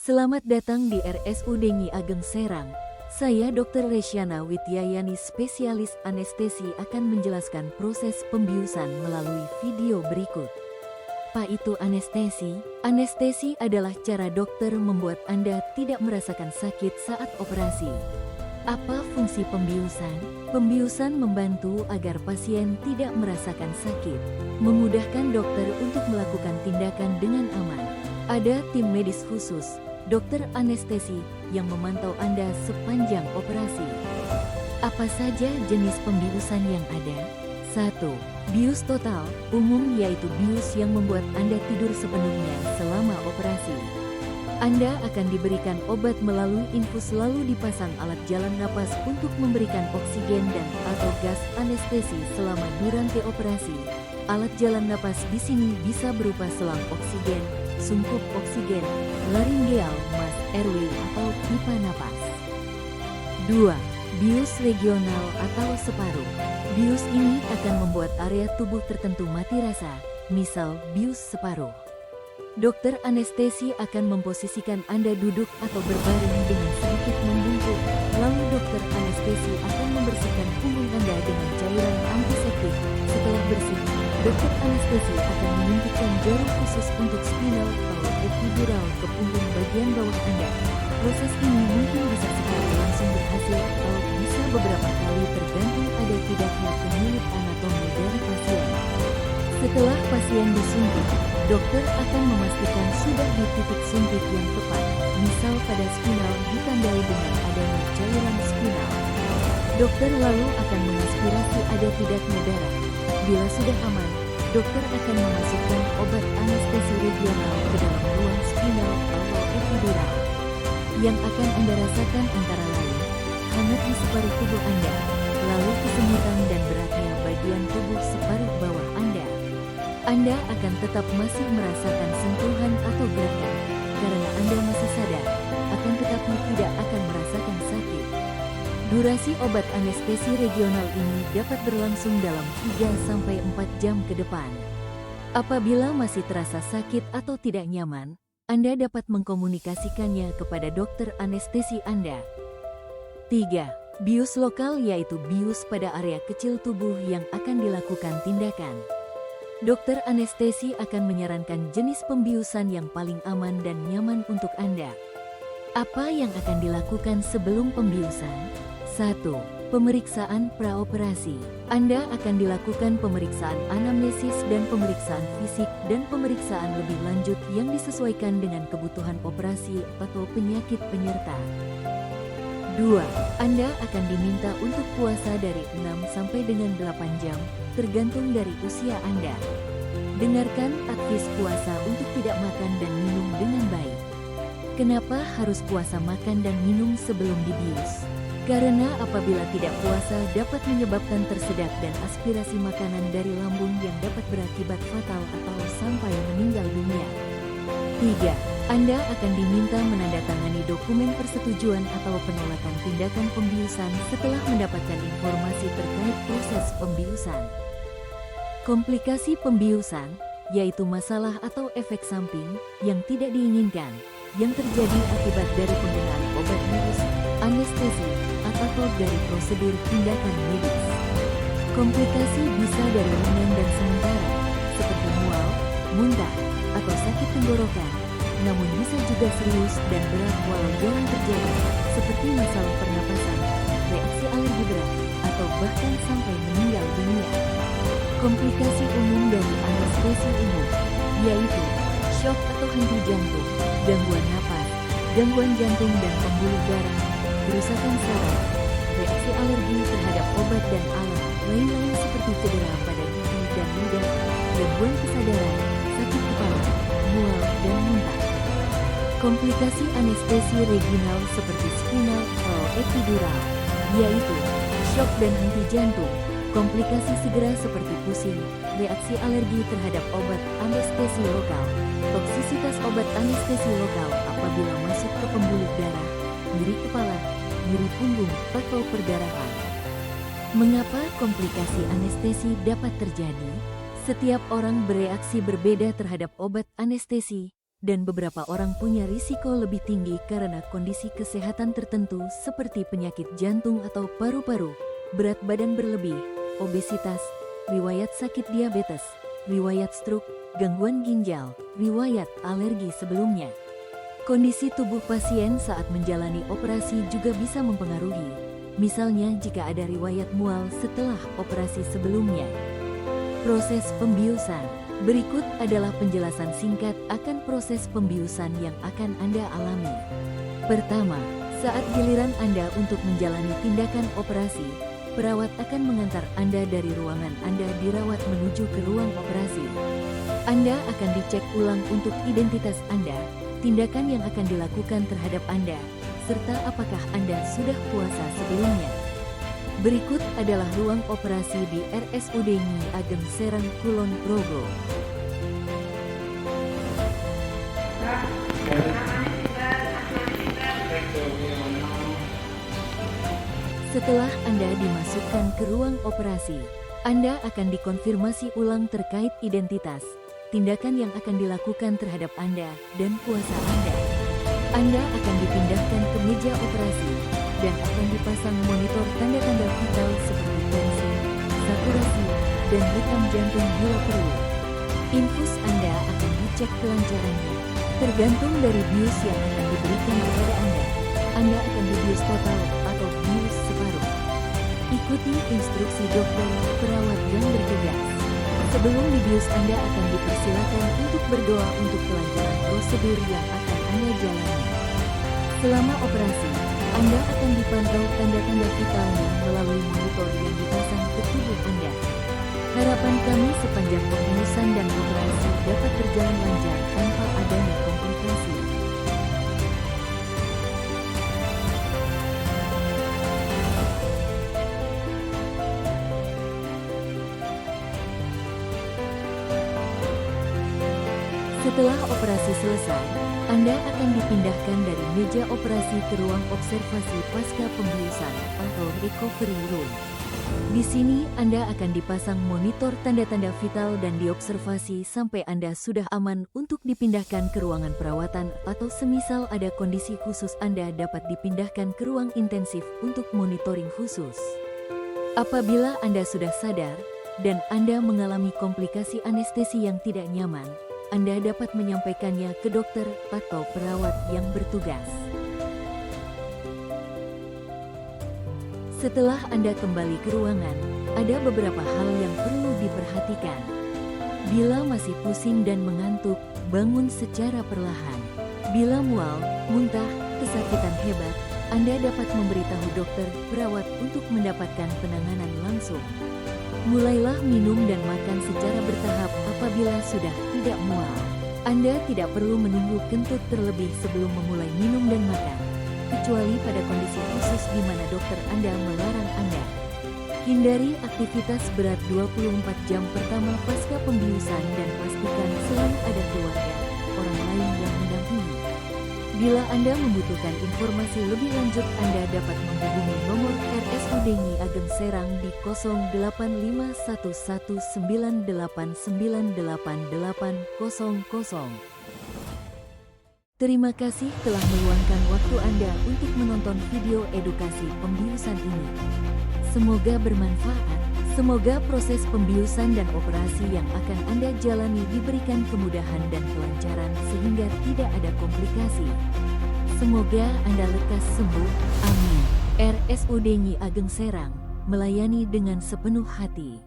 Selamat datang di RSUD Nyi Ageng Serang. Saya Dr. Resyana Wityayani, spesialis anestesi, akan menjelaskan proses pembiusan melalui video berikut. Apa itu anestesi? Anestesi adalah cara dokter membuat Anda tidak merasakan sakit saat operasi. Apa fungsi pembiusan? Pembiusan membantu agar pasien tidak merasakan sakit, memudahkan dokter untuk melakukan tindakan dengan aman. Ada tim medis khusus, dokter anestesi, yang memantau Anda sepanjang operasi. Apa saja jenis pembiusan yang ada? 1. Bius total, umum, yaitu bius yang membuat Anda tidur sepenuhnya selama operasi. Anda akan diberikan obat melalui infus lalu dipasang alat jalan napas untuk memberikan oksigen dan atau gas anestesi selama durasi operasi. Alat jalan napas di sini bisa berupa selang oksigen, sungkup oksigen, laringeal, mask airway atau pipa napas. 2. Bius regional atau separuh. Bius ini akan membuat area tubuh tertentu mati rasa, misal bius separuh. Dokter anestesi akan memposisikan Anda duduk atau berbaring dengan sedikit membungkuk, lalu dokter anestesi akan membersihkan punggung Anda dengan cairan antiseptik. Setelah bersih, dokter anestesi akan menyuntikkan jarum khusus untuk spinal atau epidural ke punggung bagian bawah Anda. Proses ini mungkin bisa sekali langsung berhasil atau bisa beberapa kali, tergantung ada tidaknya pemilik anatomi dari pasien. Setelah pasien disuntik, dokter akan memastikan sudah di titik suntik yang tepat, misal pada spinal ditandai dengan adanya cairan spinal. Dokter lalu akan mengaspirasi ada tidaknya darah. Bila sudah aman, dokter akan memasukkan obat anestesi regional ke dalam ruang spinal atau epidural. Yang akan Anda rasakan antara lain hangat di separuh tubuh Anda, lalu kesemutan dan beratnya bagian tubuh separuh bawah Anda. Anda akan tetap masih merasakan sentuhan atau gerakan karena Anda masih sadar, akan tetapi tidak akan merasakan sakit. Durasi obat anestesi regional ini dapat berlangsung dalam 3-4 jam ke depan. Apabila masih terasa sakit atau tidak nyaman, Anda dapat mengkomunikasikannya kepada dokter anestesi Anda. 3. Bius lokal, yaitu bius pada area kecil tubuh yang akan dilakukan tindakan. Dokter anestesi akan menyarankan jenis pembiusan yang paling aman dan nyaman untuk Anda. Apa yang akan dilakukan sebelum pembiusan? 1. Pemeriksaan praoperasi. Anda akan dilakukan pemeriksaan anamnesis dan pemeriksaan fisik dan pemeriksaan lebih lanjut yang disesuaikan dengan kebutuhan operasi atau penyakit penyerta. 2. Anda akan diminta untuk puasa dari 6 sampai dengan 8 jam, tergantung dari usia Anda. Dengarkan advis puasa untuk tidak makan dan minum dengan baik. Kenapa harus puasa makan dan minum sebelum dibius? Karena apabila tidak puasa dapat menyebabkan tersedak dan aspirasi makanan dari lambung yang dapat berakibat fatal atau sampai meninggal dunia. 3. Anda akan diminta menandatangani dokumen persetujuan atau penolakan tindakan pembiusan setelah mendapatkan informasi terkait proses pembiusan. Komplikasi pembiusan, yaitu masalah atau efek samping yang tidak diinginkan yang terjadi akibat dari penggunaan obat bius, anestesi, atau dari prosedur tindakan medis. Komplikasi bisa dari ringan dan sementara, seperti mual, muntah, atau sakit tenggorokan, namun bisa juga serius dan berat walau jarang terjadi, seperti masalah pernapasan, reaksi alergi berat, atau bahkan sampai meninggal dunia. Komplikasi umum dari anestesi umum, yaitu shock atau henti jantung, gangguan napas, gangguan jantung dan pembuluh darah, kerusakan saraf, reaksi alergi terhadap obat dan alat, lain-lain seperti cedera pada gigi dan lidah, gangguan kesadaran, sakit kepala, mual, dan muntah. Komplikasi anestesi regional seperti spinal atau epidural, yaitu shock dan henti jantung, komplikasi segera seperti pusing, reaksi alergi terhadap obat anestesi lokal, toksisitas obat anestesi lokal apabila masuk ke pembuluh darah, nyeri kepala, nyeri punggung, atau perdarahan. Mengapa komplikasi anestesi dapat terjadi? Setiap orang bereaksi berbeda terhadap obat anestesi, dan beberapa orang punya risiko lebih tinggi karena kondisi kesehatan tertentu seperti penyakit jantung atau paru-paru, berat badan berlebih, obesitas, riwayat sakit diabetes, riwayat stroke, gangguan ginjal, riwayat alergi sebelumnya. Kondisi tubuh pasien saat menjalani operasi juga bisa mempengaruhi, misalnya jika ada riwayat mual setelah operasi sebelumnya. Proses pembiusan. Berikut adalah penjelasan singkat akan proses pembiusan yang akan Anda alami. Pertama, saat giliran Anda untuk menjalani tindakan operasi, perawat akan mengantar Anda dari ruangan Anda dirawat menuju ke ruang operasi. Anda akan dicek ulang untuk identitas Anda, tindakan yang akan dilakukan terhadap Anda, serta apakah Anda sudah puasa sebelumnya. Berikut adalah ruang operasi di RSUD Nyi Ageng Serang Kulon Progo. Setelah Anda dimasukkan ke ruang operasi, Anda akan dikonfirmasi ulang terkait identitas, tindakan yang akan dilakukan terhadap Anda, dan puasa Anda. Anda akan dipindahkan ke meja operasi dan akan dipasang monitor tanda-tanda vital seperti tensi, saturasi, dan detak jantung bila perlu. Infus Anda akan dicek kelancarannya, tergantung dari bius yang akan diberikan kepada Anda. Anda akan dibius total atau bius separuh. Ikuti instruksi dokter, perawat yang bertugas. Sebelum dibius Anda akan dipersilakan untuk berdoa untuk kelancaran prosedur yang akan Anda jalani. Selama operasi, Anda akan dipantau tanda-tanda vitalnya melalui monitor yang dipasang ke tubuh Anda. Harapan kami sepanjang pembiusan dan operasi dapat berjalan lancar tanpa adanya komplikasi. Setelah operasi selesai, Anda akan dipindahkan dari meja operasi ke ruang observasi pasca pembiusan atau recovery room. Di sini Anda akan dipasang monitor tanda-tanda vital dan diobservasi sampai Anda sudah aman untuk dipindahkan ke ruangan perawatan atau semisal ada kondisi khusus Anda dapat dipindahkan ke ruang intensif untuk monitoring khusus. Apabila Anda sudah sadar dan Anda mengalami komplikasi anestesi yang tidak nyaman, Anda dapat menyampaikannya ke dokter atau perawat yang bertugas. Setelah Anda kembali ke ruangan, ada beberapa hal yang perlu diperhatikan. Bila masih pusing dan mengantuk, bangun secara perlahan. Bila mual, muntah, kesakitan hebat, Anda dapat memberitahu dokter, perawat untuk mendapatkan penanganan langsung. Mulailah minum dan makan secara bertahap apabila sudah tidak mual. Anda tidak perlu menunggu kentut terlebih sebelum memulai minum dan makan, kecuali pada kondisi khusus di mana dokter Anda melarang Anda. Hindari aktivitas berat 24 jam pertama pasca pembiusan dan pastikan selalu ada keluarga, orang lain yang mendampingi. Bila Anda membutuhkan informasi lebih lanjut, Anda dapat menghubungi nomor RSUD Nyi Ageng Serang di 085198988800. Terima kasih telah meluangkan waktu Anda untuk menonton video edukasi pembiusan ini. Semoga bermanfaat. Semoga proses pembiusan dan operasi yang akan Anda jalani diberikan kemudahan dan kelancaran sehingga tidak ada komplikasi. Semoga Anda lekas sembuh. Amin. RSUD Nyi Ageng Serang, melayani dengan sepenuh hati.